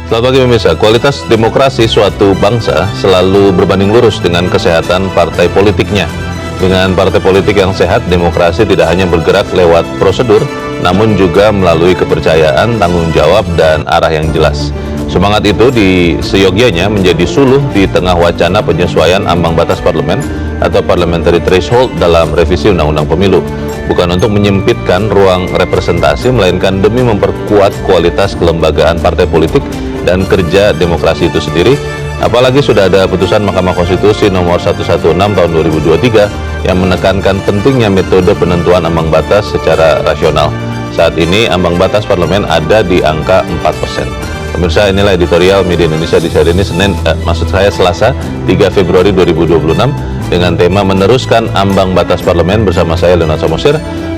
Selamat pagi pemirsa, kualitas demokrasi suatu bangsa selalu berbanding lurus dengan kesehatan partai politiknya. Dengan partai politik yang sehat, demokrasi tidak hanya bergerak lewat prosedur, namun juga melalui kepercayaan, tanggung jawab, dan arah yang jelas. Semangat itu seyogianya menjadi suluh di tengah wacana penyesuaian ambang batas parlemen atau parliamentary threshold dalam revisi Undang-Undang Pemilu. Bukan untuk menyempitkan ruang representasi, melainkan demi memperkuat kualitas kelembagaan partai politik dan kerja demokrasi itu sendiri. Apalagi sudah ada putusan Mahkamah Konstitusi nomor 116 tahun 2023 yang menekankan pentingnya metode penentuan ambang batas secara rasional. Saat ini ambang batas parlemen ada di angka 4%. Pemirsa, inilah editorial Media Indonesia di hari ini Selasa 3 Februari 2026 dengan tema meneruskan ambang batas parlemen bersama saya Leonard Samosir.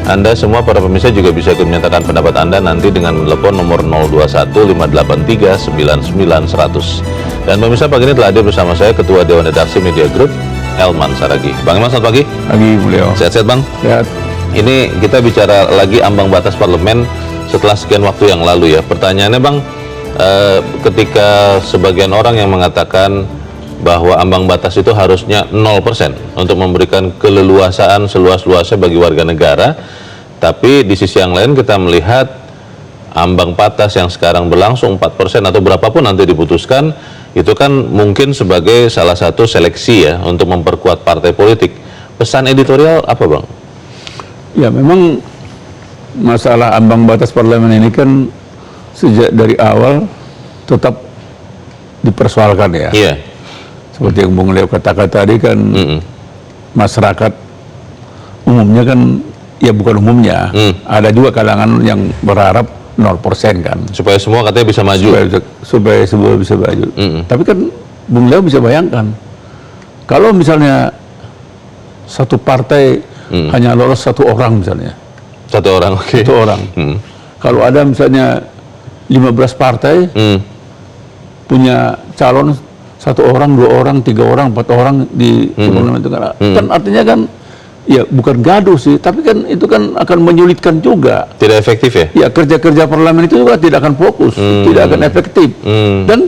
Anda semua para pemirsa juga bisa ikut menyatakan pendapat Anda nanti dengan telepon nomor 021-583-99-100. Dan pemirsa, pagi ini telah hadir bersama saya Ketua Dewan Redaksi Media Group, Elman Saragih. Bang Elman, selamat pagi. Pagi, beliau. Sehat-sehat, Bang? Sehat. Ini kita bicara lagi ambang batas parlemen setelah sekian waktu yang lalu ya. Pertanyaannya, Bang, ketika sebagian orang yang mengatakan bahwa ambang batas itu harusnya 0% untuk memberikan keleluasaan seluas-luasnya bagi warga negara, tapi di sisi yang lain kita melihat ambang batas yang sekarang berlangsung 4% atau berapapun nanti diputuskan, itu kan mungkin sebagai salah satu seleksi ya untuk memperkuat partai politik. Pesan editorial apa, Bang? Ya, memang masalah ambang batas parlemen ini kan sejak dari awal tetap dipersoalkan ya. Iya. Seperti yang Bung Leo katakan tadi kan, masyarakat umumnya kan, ya bukan umumnya, ada juga kalangan yang berharap 0% kan. Supaya semua katanya bisa maju. Supaya semua bisa maju. Tapi kan Bung Leo bisa bayangkan, kalau misalnya satu partai hanya lolos satu orang misalnya. Satu orang, oke. Satu orang. Kalau ada misalnya 15 partai, punya calon satu orang, dua orang, tiga orang, empat orang di parlemen itu kan artinya kan ya bukan gaduh sih, tapi kan itu kan akan menyulitkan juga. Tidak efektif ya? Ya, kerja-kerja parlemen itu juga tidak akan fokus, tidak akan efektif, dan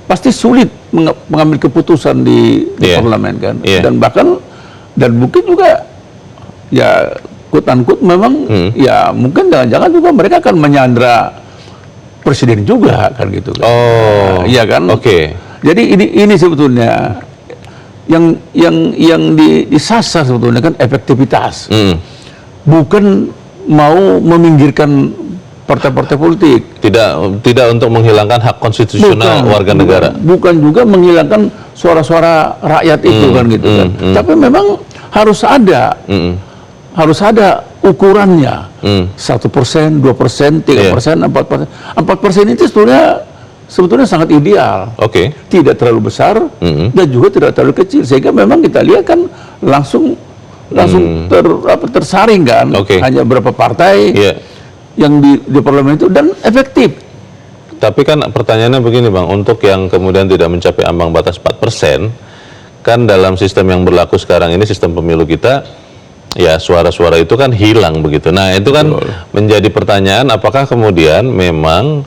pasti sulit mengambil keputusan di parlemen kan. Dan bahkan dan mungkin juga ya quote-unquote memang ya mungkin jangan-jangan juga mereka akan menyandra presiden juga kan gitu kan. Iya kan? Oke. Jadi ini sebetulnya yang disasar sebetulnya kan efektivitas, bukan mau meminggirkan partai-partai politik. Tidak untuk menghilangkan hak konstitusional warga negara. Bukan juga menghilangkan suara-suara rakyat itu kan gitu kan. Tapi memang harus ada ukurannya. 1%, 2%, 3%, 4%. 4% itu sebetulnya sangat ideal. Tidak terlalu besar dan juga tidak terlalu kecil, sehingga memang kita lihat kan langsung tersaring kan. Hanya berapa partai yang di parlemen itu dan efektif. Tapi kan pertanyaannya begini, Bang, untuk yang kemudian tidak mencapai ambang batas 4%, kan dalam sistem yang berlaku sekarang ini, sistem pemilu kita, ya suara-suara itu kan hilang begitu. Nah, itu kan menjadi pertanyaan, apakah kemudian memang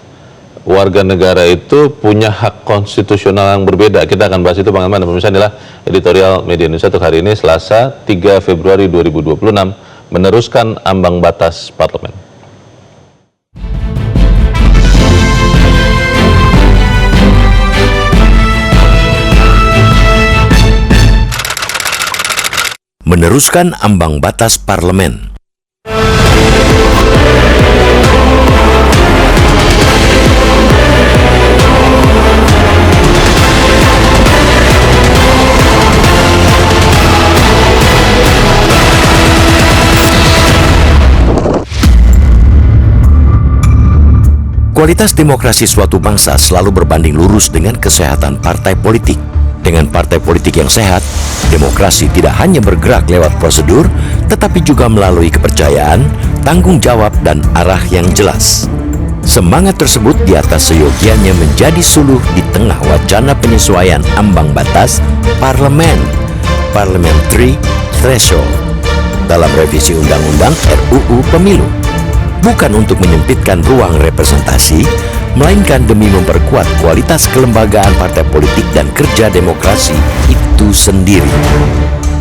warga negara itu punya hak konstitusional yang berbeda? Kita akan bahas itu, Bang Elman. Pemirsa, inilah editorial Media Indonesia untuk hari ini Selasa 3 Februari 2026, meneruskan ambang batas parlemen. Meneruskan ambang batas parlemen. Kualitas demokrasi suatu bangsa selalu berbanding lurus dengan kesehatan partai politik. Dengan partai politik yang sehat, demokrasi tidak hanya bergerak lewat prosedur, tetapi juga melalui kepercayaan, tanggung jawab, dan arah yang jelas. Semangat tersebut di atas seyogianya menjadi suluh di tengah wacana penyesuaian ambang batas parlemen, parliamentary threshold, dalam revisi Undang-Undang RUU Pemilu. Bukan untuk menyempitkan ruang representasi, melainkan demi memperkuat kualitas kelembagaan partai politik dan kerja demokrasi itu sendiri.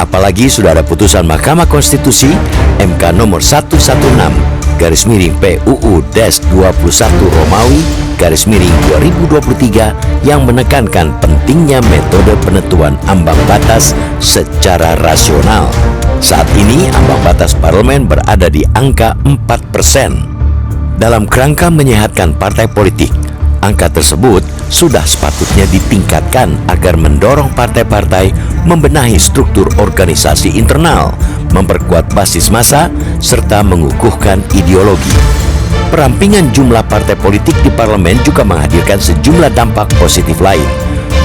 Apalagi sudah ada putusan Mahkamah Konstitusi MK nomor 116-PUU-21 Romawi-2023 yang menekankan pentingnya metode penentuan ambang batas secara rasional. Saat ini ambang batas parlemen berada di angka 4%. Dalam kerangka menyehatkan partai politik, angka tersebut sudah sepatutnya ditingkatkan agar mendorong partai-partai membenahi struktur organisasi internal, memperkuat basis massa, serta mengukuhkan ideologi. Perampingan jumlah partai politik di parlemen juga menghadirkan sejumlah dampak positif lain,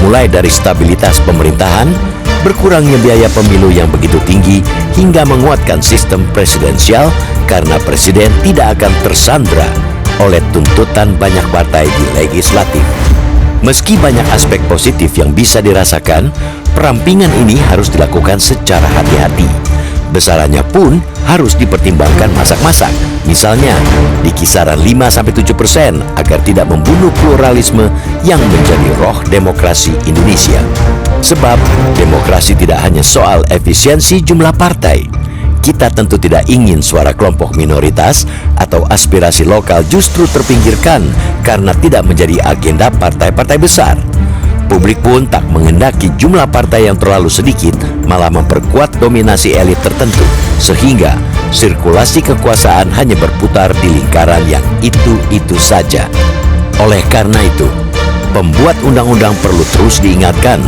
mulai dari stabilitas pemerintahan, berkurangnya biaya pemilu yang begitu tinggi, hingga menguatkan sistem presidensial karena presiden tidak akan tersandra oleh tuntutan banyak partai di legislatif. Meski banyak aspek positif yang bisa dirasakan, perampingan ini harus dilakukan secara hati-hati. Besarannya pun harus dipertimbangkan masak-masak, misalnya di kisaran 5-7% agar tidak membunuh pluralisme yang menjadi roh demokrasi Indonesia. Sebab demokrasi tidak hanya soal efisiensi jumlah partai. Kita tentu tidak ingin suara kelompok minoritas atau aspirasi lokal justru terpinggirkan karena tidak menjadi agenda partai-partai besar. Publik pun tak menghendaki jumlah partai yang terlalu sedikit malah memperkuat dominasi elit tertentu, sehingga sirkulasi kekuasaan hanya berputar di lingkaran yang itu-itu saja. Oleh karena itu, pembuat undang-undang perlu terus diingatkan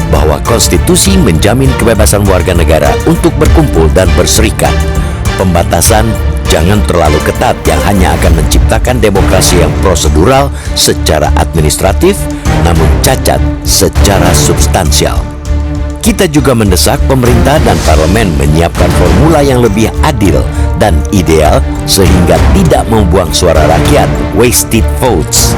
bahwa konstitusi menjamin kebebasan warga negara untuk berkumpul dan berserikat. Pembatasan jangan terlalu ketat yang hanya akan menciptakan demokrasi yang prosedural secara administratif, namun cacat secara substansial. Kita juga mendesak pemerintah dan parlemen menyiapkan formula yang lebih adil dan ideal sehingga tidak membuang suara rakyat, wasted votes.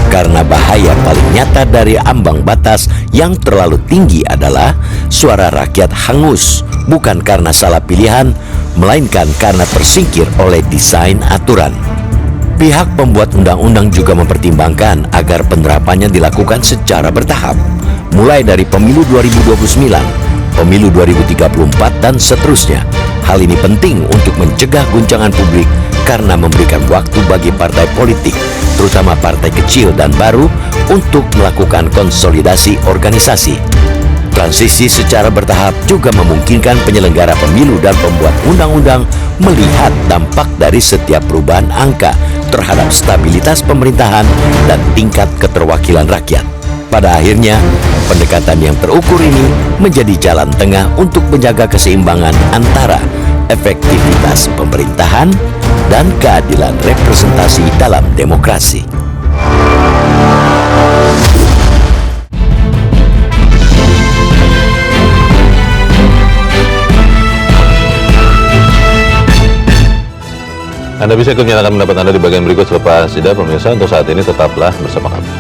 Karena bahaya paling nyata dari ambang batas yang terlalu tinggi adalah suara rakyat hangus, bukan karena salah pilihan, melainkan karena tersingkir oleh desain aturan. Pihak pembuat undang-undang juga mempertimbangkan agar penerapannya dilakukan secara bertahap, mulai dari pemilu 2029, pemilu 2034, dan seterusnya. Hal ini penting untuk mencegah guncangan publik karena memberikan waktu bagi partai politik, terutama partai kecil dan baru, untuk melakukan konsolidasi organisasi. Transisi secara bertahap juga memungkinkan penyelenggara pemilu dan pembuat undang-undang melihat dampak dari setiap perubahan angka terhadap stabilitas pemerintahan dan tingkat keterwakilan rakyat. Pada akhirnya, pendekatan yang terukur ini menjadi jalan tengah untuk menjaga keseimbangan antara efektivitas pemerintahan dan keadilan representasi dalam demokrasi. Anda bisa ikut menyatakan pendapat Anda di bagian berikut selepas jeda, pemirsa. Untuk saat ini tetaplah bersama kami.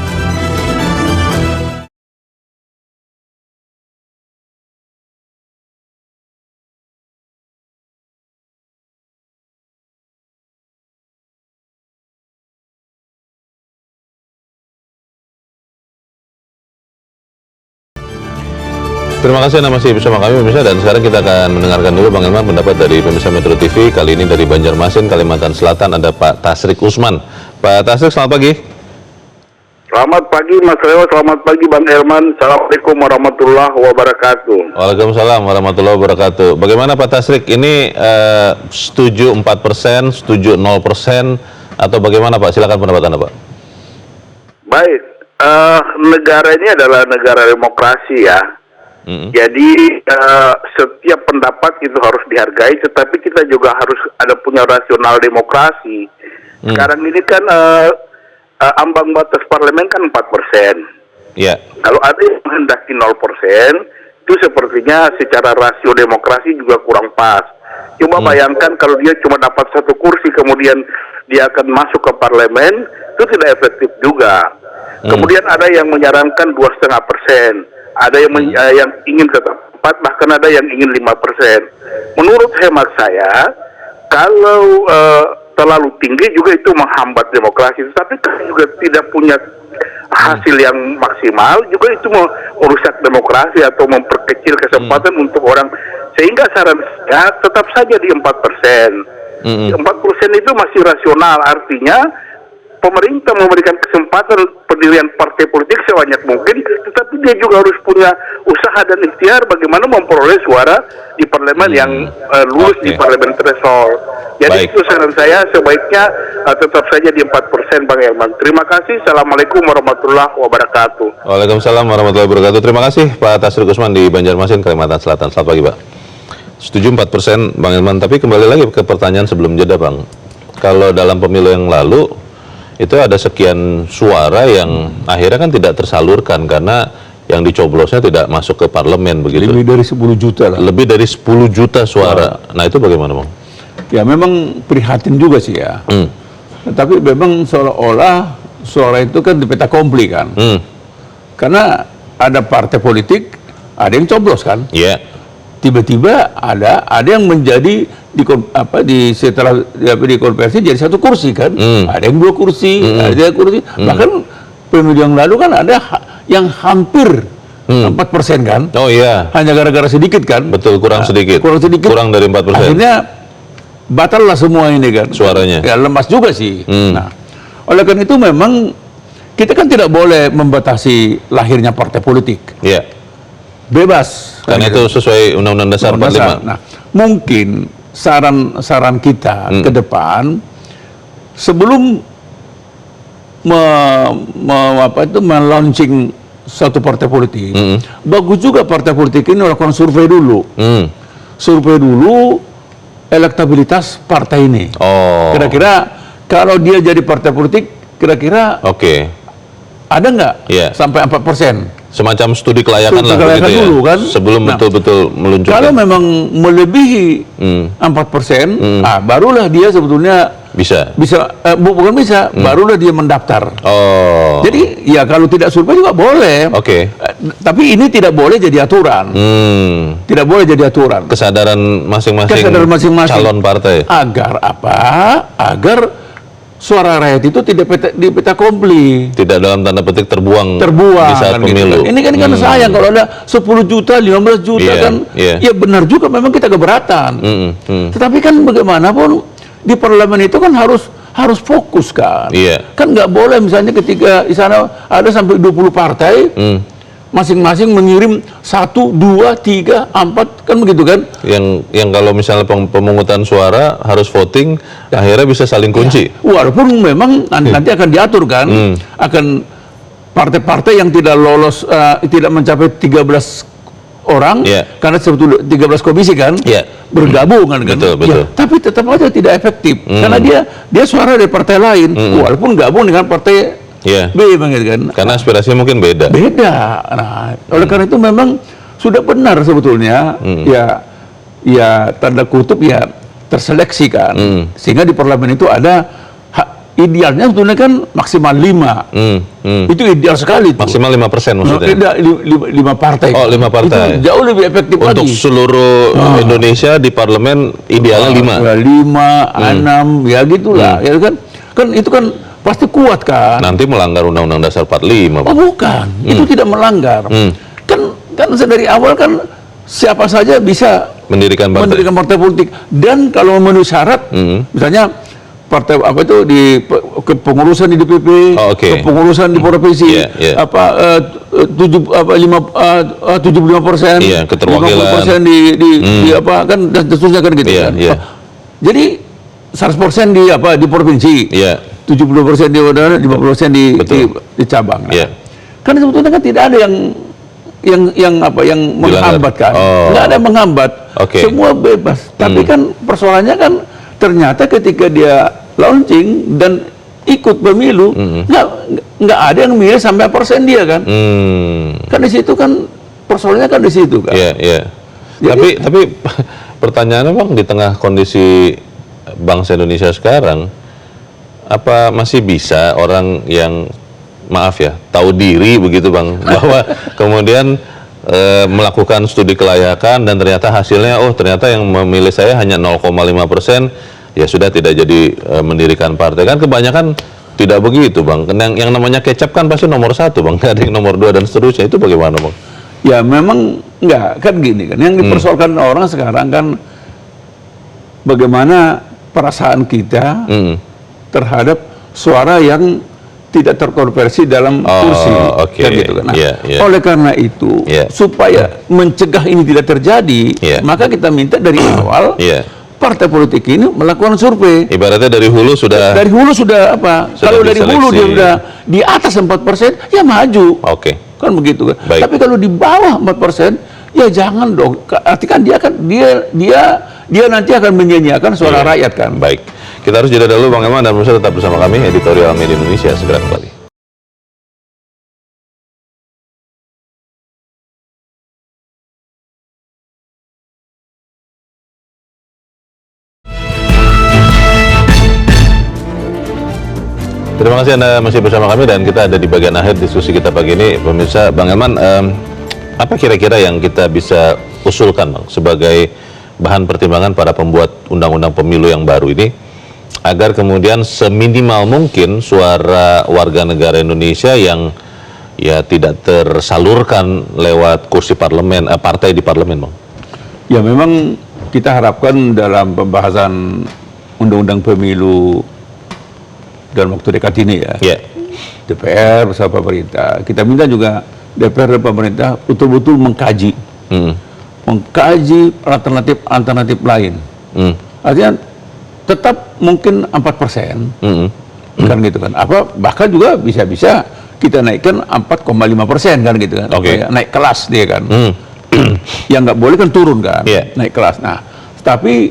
Terima kasih Anda masih bersama kami pemirsa, dan sekarang kita akan mendengarkan dulu Bang Elman pendapat dari pemirsa Metro TV. Kali ini dari Banjarmasin, Kalimantan Selatan, ada Pak Tasrik Usman. Pak Tasrik, selamat pagi. Selamat pagi Mas Leo, selamat pagi Bang Herman. Assalamualaikum warahmatullahi wabarakatuh. Waalaikumsalam warahmatullahi wabarakatuh. Bagaimana Pak Tasrik, ini setuju 4%, setuju 0%, atau bagaimana Pak? Silakan pendapat Anda Pak. Baik, negara ini adalah negara demokrasi ya. Jadi setiap pendapat itu harus dihargai, tetapi kita juga harus ada punya rasional demokrasi. Sekarang ini kan ambang batas parlemen kan 4%. Ya. Kalau ada yang menghendaki 0%, itu sepertinya secara rasio demokrasi juga kurang pas. Coba bayangkan kalau dia cuma dapat 1 kursi, kemudian dia akan masuk ke parlemen, itu tidak efektif juga. Kemudian ada yang menyarankan 2,5%. Ada yang, yang ingin tetap 4, bahkan ada yang ingin 5%. Menurut hemat saya, kalau terlalu tinggi juga itu menghambat demokrasi. Tapi kalau juga tidak punya hasil yang maksimal, juga itu merusak demokrasi atau memperkecil kesempatan untuk orang. Sehingga saran saya tetap saja di 4%. 4% itu masih rasional, artinya pemerintah memberikan kesempatan pendirian partai politik sebanyak mungkin, tetapi dia juga harus punya usaha dan ikhtiar bagaimana memperoleh suara di parlemen yang lulus di parlemen threshold. Jadi itu saran saya, sebaiknya tetap saja di 4%, Bang Herman. Terima kasih. Assalamualaikum warahmatullahi wabarakatuh. Waalaikumsalam warahmatullahi wabarakatuh. Terima kasih Pak Tasrik Usman di Banjarmasin, Kalimantan Selatan. Selamat pagi, Pak. Setuju 4%, Bang Herman. Tapi kembali lagi ke pertanyaan sebelum jeda, Bang. Kalau dalam pemilu yang lalu itu ada sekian suara yang akhirnya kan tidak tersalurkan karena yang dicoblosnya tidak masuk ke parlemen begitu. Lebih dari 10 juta lah. Lebih dari 10 juta suara. Nah itu bagaimana, Bang? Ya memang prihatin juga sih ya. Tapi memang seolah-olah suara itu kan di peta kompli kan. Karena ada partai politik, ada yang coblos kan. Iya. Tiba-tiba ada yang menjadi setelah dikonversi jadi 1 kursi kan. Ada yang 2 kursi, ada yang kursi. Bahkan pemilu yang lalu kan ada yang hampir 4% kan. Oh iya. Hanya gara-gara sedikit kan. Betul, kurang sedikit. Kurang dari 4%. Akhirnya batal lah semua ini kan. Suaranya. Ya lemas juga sih. Nah, oleh karena itu memang kita kan tidak boleh membatasi lahirnya partai politik. Iya. Bebas. Karena itu sesuai Undang-Undang Dasar 45. Nah, mungkin saran kita ke depan sebelum melaunching satu partai politik, bagus juga partai politik ini melakukan survei dulu. Survei dulu elektabilitas partai ini. Kira-kira kalau dia jadi partai politik, kira-kira ada nggak sampai 4%? Semacam studi kelayakan lah begitu ya, dulu, kan? Sebelum betul-betul meluncurkan. Kalau memang melebihi 4%, barulah dia sebetulnya bukan bisa, barulah dia mendaftar. Jadi ya kalau tidak survei juga boleh. Tapi ini tidak boleh jadi aturan. Tidak boleh jadi aturan. Kesadaran masing-masing calon partai. Agar apa? Agar suara rakyat itu tidak di peta kompli. Tidak dalam tanda petik terbuang di saat kan pemilu. Gitu. Ini kan sayang kalau ada 10 juta, 15 juta kan. Ya benar juga memang kita keberatan. Tetapi kan bagaimanapun di parlemen itu kan harus fokus kan. Kan nggak boleh misalnya ketika di sana ada sampai 20 partai, masing-masing mengirim 1, 2, 3, 4 kan begitu kan? Yang kalau misalnya pemungutan suara harus voting, akhirnya bisa saling kunci. Walaupun memang nanti akan diatur kan, akan partai-partai yang tidak lolos, tidak mencapai 13 orang, karena sebetulnya 13 komisi kan, bergabung kan. Betul. Tapi tetap aja tidak efektif, karena dia suara dari partai lain, walaupun gabung dengan partai B banget kan. Karena aspirasinya mungkin beda. Nah, oleh karena itu memang sudah benar sebetulnya ya tanda kutip ya terseleksi kan. Sehingga di parlemen itu ada idealnya sebetulnya kan maksimal 5. Itu ideal sekali tuh. Maksimal 5% maksudnya. 5 partai. 5 partai. Itu jauh lebih efektif untuk lagi. seluruh Indonesia di parlemen idealnya 5. 5, 6 ya gitulah. Ya kan itu kan pasti kuat kan. Nanti melanggar Undang-Undang Dasar 45. Oh bukan, itu tidak melanggar. Kan dari awal kan siapa saja bisa mendirikan partai politik. Dan kalau memenuhi syarat, misalnya partai apa itu di kepengurusan di DPP, kepengurusan di provinsi, 75%, keterwakilan, 50% di apa kan dan seterusnya kan gitu kan. Jadi 100% di provinsi. 70% di udara, 50% di cabang. Kan sebetulnya kan tidak ada yang menghambat kan. Nggak ada yang menghambat. Semua bebas. Tapi kan persoalannya kan ternyata ketika dia launching dan ikut pemilu, nggak ada yang milih sampai persen dia kan. Kan di situ kan persoalannya kan di situ kan. Jadi, tapi pertanyaannya Bang, di tengah kondisi bangsa Indonesia sekarang, apa masih bisa orang yang maaf ya tahu diri begitu Bang, bahwa kemudian melakukan studi kelayakan dan ternyata hasilnya ternyata yang memilih saya hanya 0,5%, ya sudah tidak jadi mendirikan partai. Kan kebanyakan tidak begitu, Bang. Yang namanya kecap kan pasti nomor 1, Bang. Nggak ada yang nomor 2 dan seterusnya. Itu bagaimana, Bang? Ya memang enggak, kan gini kan. Yang dipersoalkan orang sekarang kan bagaimana perasaan kita terhadap suara yang tidak terkonversi dalam kursi, kan gitu kan. Nah, oleh karena itu, supaya mencegah ini tidak terjadi, maka kita minta dari awal partai politik ini melakukan survei. Ibaratnya dari hulu sudah apa? Kalau dari hulu dia sudah di atas 4%, ya maju. Kan begitu kan. Baik. Tapi kalau di bawah 4%, ya jangan dong. Artinya kan dia nanti akan menyanyiakan suara rakyat kan. Baik. Kita harus jeda dulu, Bang Eman, dan pemirsa tetap bersama kami, Editorial Media Indonesia segera kembali. Terima kasih Anda masih bersama kami dan kita ada di bagian akhir diskusi kita pagi ini. Pemirsa, Bang Eman, apa kira-kira yang kita bisa usulkan, Bang, sebagai bahan pertimbangan para pembuat undang-undang pemilu yang baru ini, agar kemudian seminimal mungkin suara warga negara Indonesia yang ya tidak tersalurkan lewat kursi parlemen, partai di parlemen, Bang? Ya memang kita harapkan dalam pembahasan undang-undang pemilu dalam waktu dekat ini ya, DPR bersama pemerintah, kita minta juga DPR dan pemerintah betul-betul mengkaji alternatif lain. Artinya tetap mungkin 4%, kan gitu kan. Bahkan juga bisa-bisa kita naikkan 4,5% kan gitu kan. Naik kelas dia kan. Yang nggak boleh kan turun kan, naik kelas. Nah, tapi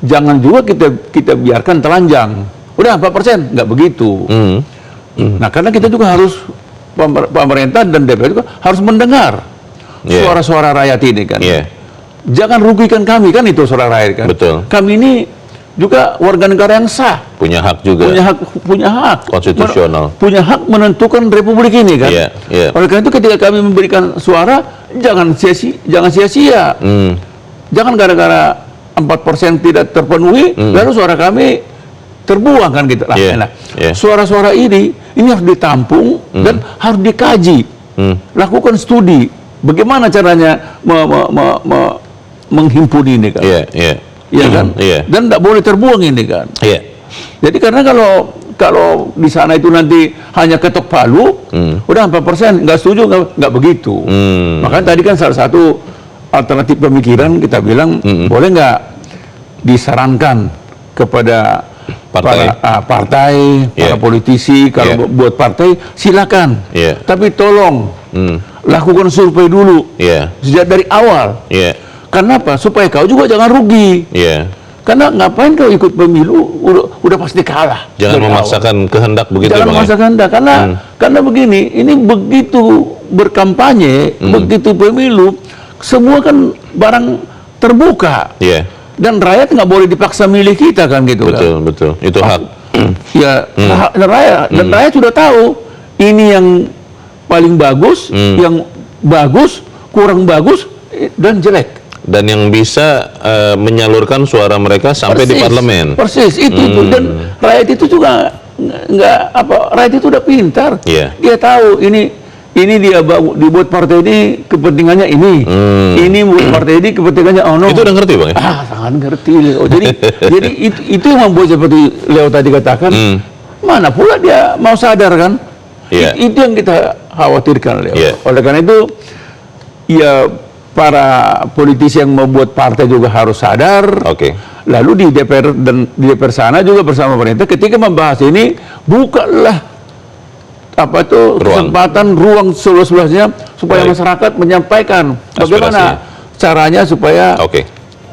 jangan juga kita biarkan telanjang. Udah 4%, nggak begitu. Nah, karena kita juga harus, pemerintah dan DPR juga harus mendengar suara-suara rakyat ini kan. Jangan rugikan kami kan, itu suara rakyat kan. Betul. Kami ini juga warga negara yang sah. Punya hak juga. Punya hak. Konstitusional. Punya hak menentukan republik ini kan. Oleh karena itu ketika kami memberikan suara, jangan sia-sia. Jangan gara-gara 4% tidak terpenuhi, lalu suara kami terbuang kan gitu. Suara-suara ini harus ditampung dan harus dikaji. Lakukan studi. Bagaimana caranya menghimpun ini kan. Iya kan? Dan tidak boleh terbuang ini kan. Jadi karena kalau di sana itu nanti hanya ketok palu, udah 4%, nggak setuju, nggak begitu. Makanya tadi kan salah satu alternatif pemikiran kita bilang, boleh nggak disarankan kepada partai, para politisi, kalau buat partai silakan. Tapi tolong lakukan survei dulu sejak dari awal. Kenapa? Supaya kau juga jangan rugi. Karena ngapain kau ikut pemilu udah pasti kalah. Jangan memaksakan kehendak begitu. Jangan memaksakan kehendak karena begini, ini begitu berkampanye, begitu pemilu, semua kan barang terbuka. Dan rakyat nggak boleh dipaksa milih kita kan gitu. Betul. Itu hak. Hak rakyat. Dan rakyat sudah tahu ini yang paling bagus, yang bagus, kurang bagus, dan jelek. Dan yang bisa menyalurkan suara mereka sampai di parlemen. Persis itu. Dan rakyat itu juga rakyat itu udah pintar. Dia tahu ini dia dibuat partai ini kepentingannya ini. Ini buat partai ini kepentingannya Itu udah ngerti, Bang ya? Sangat ngerti. Jadi itu yang membuat seperti Leo tadi katakan, mana pula dia mau sadar kan? Itu yang kita khawatirkan, Leo. Oleh karena itu ya para politisi yang membuat partai juga harus sadar. Lalu di DPR dan di DPR sana juga bersama pemerintah ketika membahas ini, bukalah kesempatan ruang seluas-luasnya supaya masyarakat menyampaikan bagaimana caranya supaya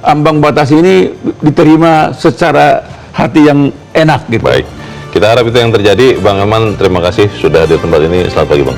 ambang batas ini diterima secara hati yang enak gitu. Baik. Kita harap itu yang terjadi. Bang Eman, terima kasih sudah di tempat ini. Selamat pagi, Bang.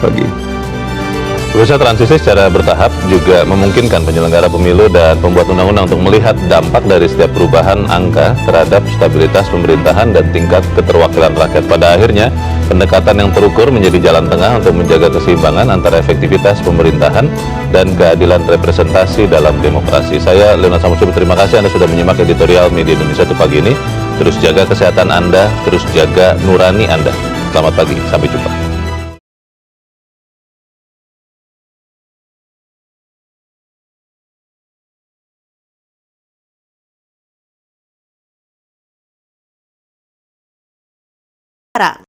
Pemirsa, transisi secara bertahap juga memungkinkan penyelenggara pemilu dan pembuat undang-undang untuk melihat dampak dari setiap perubahan angka terhadap stabilitas pemerintahan dan tingkat keterwakilan rakyat. Pada akhirnya, pendekatan yang terukur menjadi jalan tengah untuk menjaga keseimbangan antara efektivitas pemerintahan dan keadilan representasi dalam demokrasi. Saya, Leonard Samusi, terima kasih Anda sudah menyimak editorial Media Indonesia itu pagi ini. Terus jaga kesehatan Anda, terus jaga nurani Anda. Selamat pagi, sampai jumpa. Para